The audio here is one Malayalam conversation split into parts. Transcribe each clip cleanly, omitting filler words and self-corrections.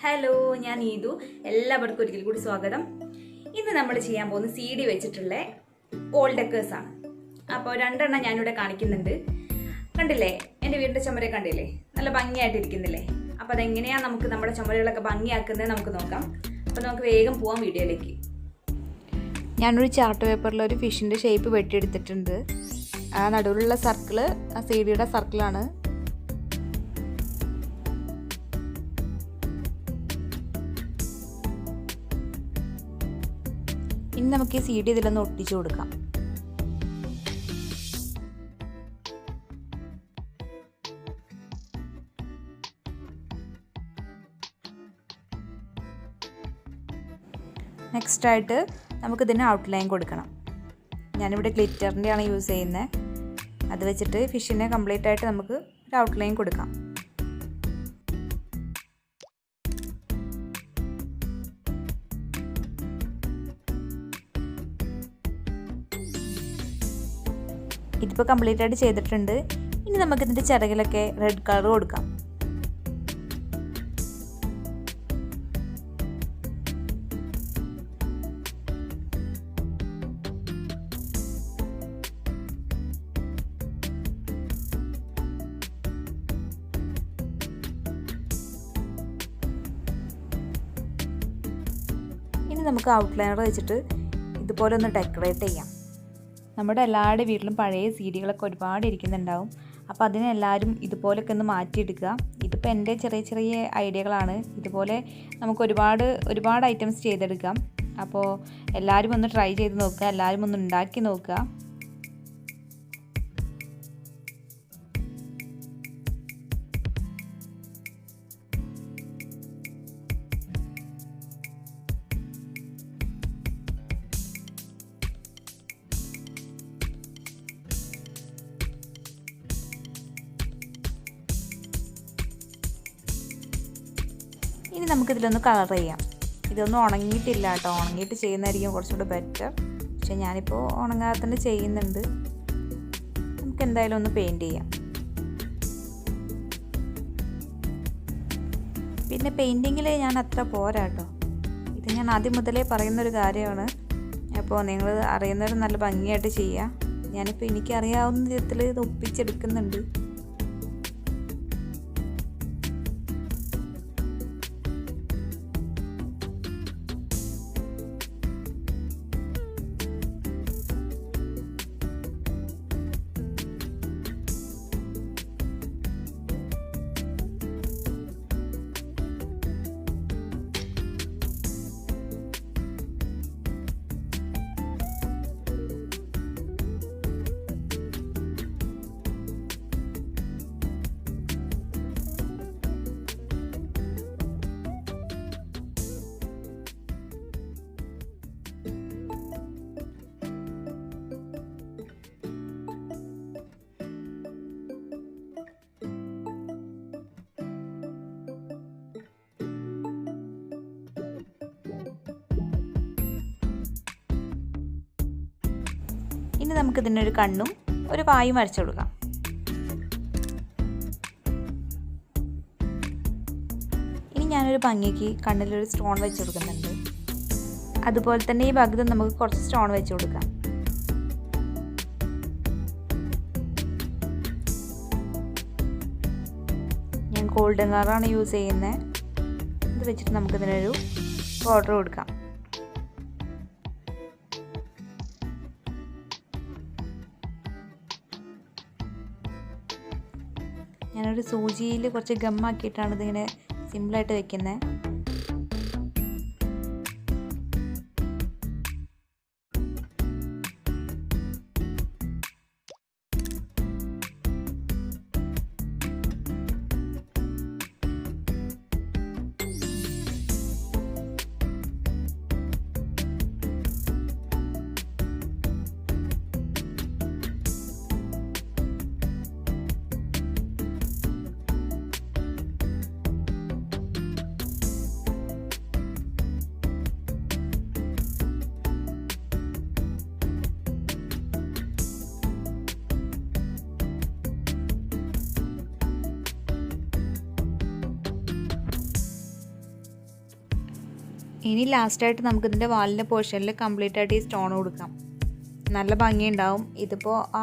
ഹലോ, ഞാൻ നീതു. എല്ലാവർക്കും ഒരിക്കൽ കൂടി സ്വാഗതം. ഇന്ന് നമ്മൾ ചെയ്യാൻ പോകുന്ന CD വെച്ചിട്ടുള്ള ഓൾ ഡെക്കേഴ്സ് ആണ്. അപ്പോൾ രണ്ടെണ്ണം ഞാനിവിടെ കാണിക്കുന്നുണ്ട്. കണ്ടില്ലേ, എൻ്റെ വീടിൻ്റെ ചുമരെ കണ്ടില്ലേ, നല്ല ഭംഗിയായിട്ട് ഇരിക്കുന്നില്ലേ? അപ്പോൾ അതെങ്ങനെയാണ് നമുക്ക് നമ്മുടെ ചുമരുകളൊക്കെ ഭംഗിയാക്കുന്നത് നമുക്ക് നോക്കാം. അപ്പോൾ നമുക്ക് വേഗം പോവാം വീഡിയോയിലേക്ക്. ഞാനൊരു ചാർട്ട് പേപ്പറിൽ ഒരു ഫിഷിൻ്റെ ഷേപ്പ് വെട്ടിയെടുത്തിട്ടുണ്ട്. ആ നടുവിലുള്ള സർക്കിള് ആ CD സർക്കിളാണ്. ഇനി നമുക്ക് ഈ CD ഇതിലൊന്ന് ഒട്ടിച്ചു കൊടുക്കാം. നെക്സ്റ്റ് ആയിട്ട് നമുക്കിതിന് ഔട്ട്ലൈൻ കൊടുക്കണം. ഞാനിവിടെ ഗ്ലിറ്ററിൻ്റെ ആണ് യൂസ് ചെയ്യുന്നത്. അത് വെച്ചിട്ട് ഫിഷിനെ കംപ്ലീറ്റ് ആയിട്ട് നമുക്ക് ഒരു ഔട്ട്ലൈൻ കൊടുക്കാം. ഇതിപ്പോൾ കംപ്ലീറ്റ് ആയിട്ട് ചെയ്തിട്ടുണ്ട്. ഇനി നമുക്കിതിൻ്റെ ചിറകിലൊക്കെ റെഡ് കളർ കൊടുക്കാം. ഇനി നമുക്ക് ഔട്ട്ലൈനർ വെച്ചിട്ട് ഇതുപോലെ ഒന്ന് ഡെക്കറേറ്റ് ചെയ്യാം. നമ്മുടെ എല്ലാവരുടെ വീട്ടിലും പഴയ CDകളൊക്കെ ഒരുപാട് ഇരിക്കുന്നുണ്ടാവും. അപ്പോൾ അതിനെല്ലാവരും ഇതുപോലൊക്കെ ഒന്ന് മാറ്റിയെടുക്കുക. ഇതിപ്പോൾ എൻ്റെ ചെറിയ ചെറിയ ഐഡിയകളാണ്. ഇതുപോലെ നമുക്ക് ഒരുപാട് ഐറ്റംസ് ചെയ്തെടുക്കാം. അപ്പോൾ എല്ലാവരും ഒന്ന് ട്രൈ ചെയ്ത് നോക്കുക, എല്ലാവരും ഒന്ന് ഉണ്ടാക്കി നോക്കുക. ഇനി നമുക്കിതിലൊന്ന് കളർ ചെയ്യാം. ഇതൊന്നും ഉണങ്ങിയിട്ടില്ല കേട്ടോ. ഉണങ്ങിയിട്ട് ചെയ്യുന്നതായിരിക്കും കുറച്ചുകൂടെ ബെറ്റർ. പക്ഷെ ഞാനിപ്പോൾ ഉണങ്ങാതെ തന്നെ ചെയ്യുന്നുണ്ട്. നമുക്ക് എന്തായാലും ഒന്ന് പെയിൻറ്റ് ചെയ്യാം. പിന്നെ പെയിൻറ്റിങ്ങിൽ ഞാൻ അത്ര പോരാ കേട്ടോ. ഇത് ഞാൻ ആദ്യം മുതലേ പറയുന്നൊരു കാര്യമാണ്. അപ്പോൾ നിങ്ങൾ അറിയുന്നവർ നല്ല ഭംഗിയായിട്ട് ചെയ്യുക. ഞാനിപ്പോൾ എനിക്കറിയാവുന്ന വിധത്തിൽ ഇത് ഒപ്പിച്ചെടുക്കുന്നുണ്ട്. ഇനി നമുക്കിതിനൊരു കണ്ണും ഒരു വായും വരച്ചു കൊടുക്കാം. ഇനി ഞാനൊരു ഭംഗിക്ക് കണ്ണിലൊരു സ്റ്റോൺ വെച്ച് കൊടുക്കുന്നുണ്ട്. അതുപോലെ തന്നെ ഈ ഭാഗത്ത് നമുക്ക് കുറച്ച് സ്റ്റോൺ വെച്ച് കൊടുക്കാം. ഞാൻ ഗോൾഡൻ കളറാണ് യൂസ് ചെയ്യുന്നത്. ഇത് വെച്ചിട്ട് നമുക്കിതിനൊരു ബോർഡർ കൊടുക്കാം. ഞാനൊരു സൂചിയിൽ കുറച്ച് ഗമ്മാക്കിയിട്ടാണ് ഇതിങ്ങനെ സിമ്പിളായിട്ട് വെക്കുന്നത്. ഇനി ലാസ്റ്റായിട്ട് നമുക്കിതിൻ്റെ വാലിൻ്റെ പോർഷനിൽ കംപ്ലീറ്റ് ആയിട്ട് ഈ സ്റ്റോൺ കൊടുക്കാം. നല്ല ഭംഗിയുണ്ടാവും. ഇതിപ്പോൾ ആ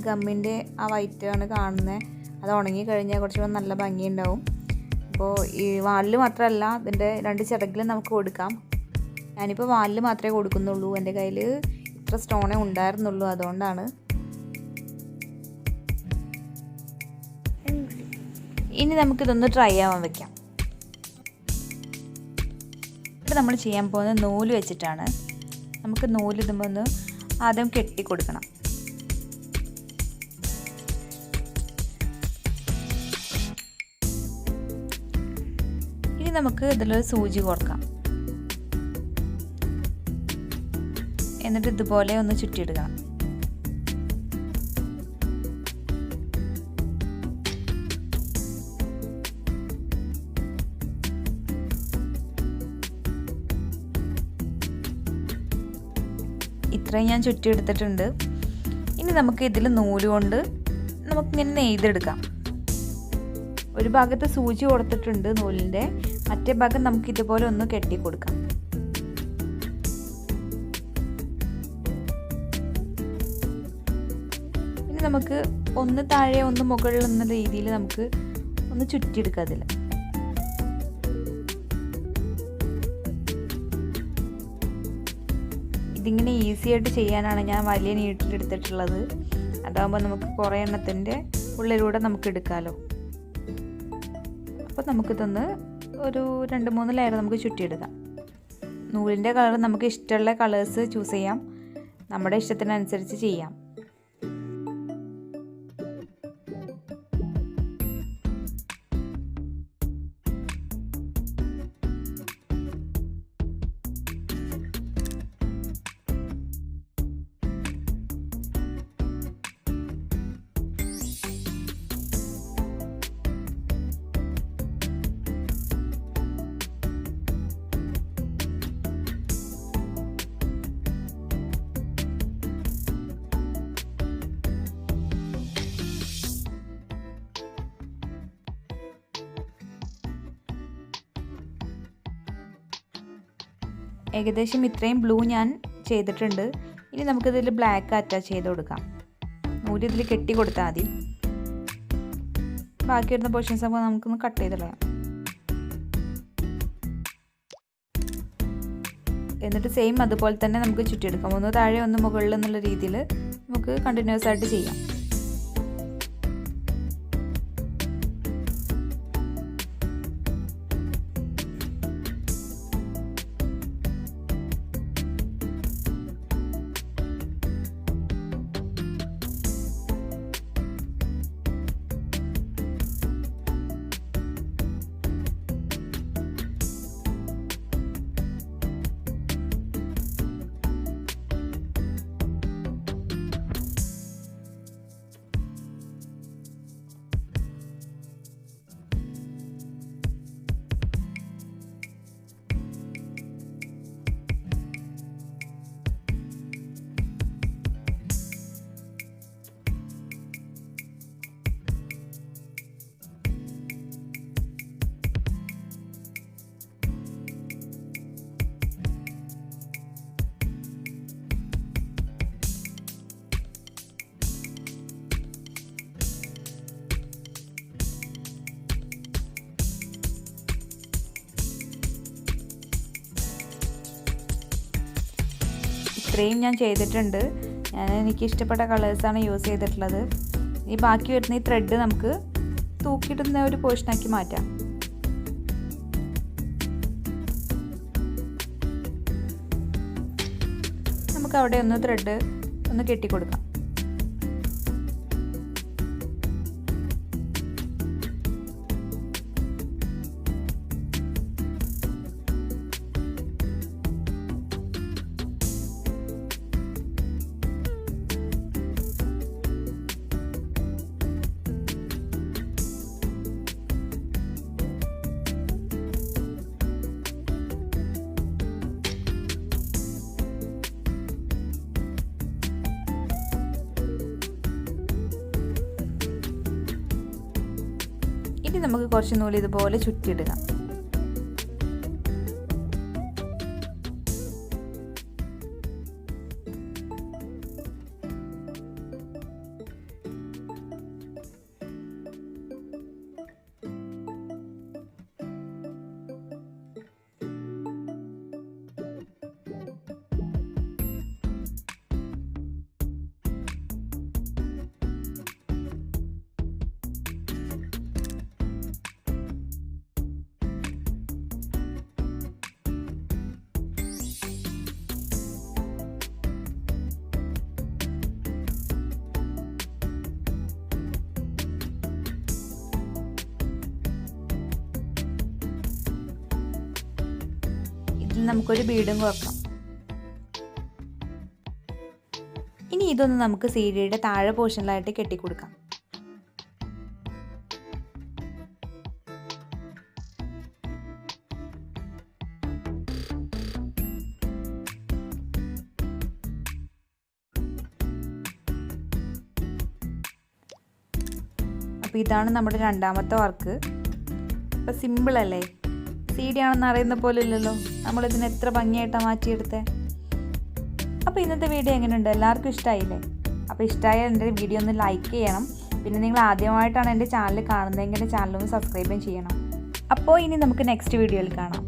ഗമ്മിൻ്റെ ആ വൈറ്റാണ് കാണുന്നത്. അത് ഉണങ്ങി കഴിഞ്ഞാൽ കുറച്ചുകൂടെ നല്ല ഭംഗിയുണ്ടാവും. അപ്പോൾ ഈ വാലിൽ മാത്രമല്ല ഇതിൻ്റെ 2 ചിറകിലും നമുക്ക് കൊടുക്കാം. ഞാനിപ്പോൾ വാലിൽ മാത്രമേ കൊടുക്കുന്നുള്ളൂ. എൻ്റെ കയ്യിൽ ഇത്ര സ്റ്റോണേ ഉണ്ടായിരുന്നുള്ളൂ, അതുകൊണ്ടാണ്. ഇനി നമുക്കിതൊന്ന് ട്രൈ ആവാൻ വെക്കാം. ഇവിടെ നമ്മൾ ചെയ്യാൻ പോകുന്നത് നൂല് വെച്ചിട്ടാണ്. നമുക്ക് നൂല് ഇതുമ്പോൾ ഒന്ന് ആദ്യം കെട്ടി കൊടുക്കണം. ഇനി നമുക്ക് ഇതിലൊരു സൂചി കൊടുക്കാം. എന്നിട്ട് ഇതുപോലെ ഒന്ന് ചുറ്റിയിടുക. ഇത്രയും ഞാൻ ചുറ്റിയെടുത്തിട്ടുണ്ട്. ഇനി നമുക്ക് ഇതിൽ നൂല് കൊണ്ട് നമുക്കിങ്ങനെ നെയ്തെടുക്കാം. ഒരു ഭാഗത്ത് സൂചി കൊടുത്തിട്ടുണ്ട് നൂലിൻ്റെ, മറ്റേ ഭാഗം നമുക്ക് ഇതുപോലെ ഒന്ന് കെട്ടി കൊടുക്കാം. ഇനി നമുക്ക് ഒന്ന് താഴെ ഒന്ന് മുകളിൽ എന്ന രീതിയിൽ നമുക്ക് ഒന്ന് ചുറ്റിയെടുക്കാം. അതിൽ ഇതിങ്ങനെ ഈസി ആയിട്ട് ചെയ്യാനാണ് ഞാൻ വലിയ നീട്ടിലെടുത്തിട്ടുള്ളത്. അതാകുമ്പോൾ നമുക്ക് കുറേ എണ്ണത്തിൻ്റെ ഉള്ളിലൂടെ നമുക്ക് എടുക്കാമല്ലോ. അപ്പോൾ നമുക്കിതൊന്ന് ഒരു 2-3 ലെയർ നമുക്ക് ചുറ്റിയെടുക്കാം. നൂലിൻ്റെ കളർ നമുക്ക് ഇഷ്ടമുള്ള കളേഴ്സ് ചൂസ് ചെയ്യാം, നമ്മുടെ ഇഷ്ടത്തിനനുസരിച്ച് ചെയ്യാം. ഏകദേശം ഇത്രയും ബ്ലൂ ഞാൻ ചെയ്തിട്ടുണ്ട്. ഇനി നമുക്കിതിൽ ബ്ലാക്ക് അറ്റാച്ച് ചെയ്ത് കൊടുക്കാം. നൂല് ഇതിൽ കെട്ടി കൊടുത്താൽ മതി. ബാക്കി വരുന്ന പോർഷൻസ് ആകുമ്പോൾ നമുക്കൊന്ന് കട്ട് ചെയ്ത് കളയാം. എന്നിട്ട് സെയിം അതുപോലെ തന്നെ നമുക്ക് ചുറ്റിയെടുക്കാം. ഒന്ന് താഴെ ഒന്ന് മുകളിൽ എന്നുള്ള രീതിയിൽ നമുക്ക് കണ്ടിന്യൂസ് ആയിട്ട് ചെയ്യാം. ഇത്രയും ഞാൻ ചെയ്തിട്ടുണ്ട്. എനിക്ക് ഇഷ്ടപ്പെട്ട കളേഴ്സാണ് യൂസ് ചെയ്തിട്ടുള്ളത്. ഈ ബാക്കി വരുന്ന ഈ ത്രെഡ് നമുക്ക് തൂക്കിയിടുന്ന ഒരു പോർഷനാക്കി മാറ്റാം. നമുക്ക് അവിടെ ഒന്ന് ത്രെഡ് ഒന്ന് കെട്ടിക്കൊടുക്കാം. ഇനി നമുക്ക് കുറച്ച് നൂല് ഇതുപോലെ ചുറ്റിയിടുക. നമുക്കൊരു ബീഡും കുറക്കാം. ഇനി ഇതൊന്ന് നമുക്ക് സീഡിയുടെ താഴെ പോർഷനിലായിട്ട് കെട്ടിക്കൊടുക്കാം. അപ്പോൾ ഇതാണ് നമ്മുടെ രണ്ടാമത്തെ വർക്ക്. അപ്പോൾ സിമ്പിളല്ലേ, സി ഡി ആണെന്ന് അറിയുന്ന പോലെ ഇല്ലല്ലോ, നമ്മളിതിന് എത്ര ഭംഗിയായിട്ടാണ് മാറ്റിയെടുത്തത്. അപ്പോൾ ഇന്നത്തെ വീഡിയോ എങ്ങനെയുണ്ട്, എല്ലാവർക്കും ഇഷ്ടമായില്ലേ? അപ്പോൾ ഇഷ്ടമായ എൻ്റെ വീഡിയോ ഒന്ന് ലൈക്ക് ചെയ്യണം. പിന്നെ നിങ്ങൾ ആദ്യമായിട്ടാണ് എൻ്റെ ചാനൽ കാണുന്നതെങ്കിൽ എൻ്റെ ചാനൽ ഒന്ന് സബ്സ്ക്രൈബും ചെയ്യണം. അപ്പോൾ ഇനി നമുക്ക് നെക്സ്റ്റ് വീഡിയോയിൽ കാണാം.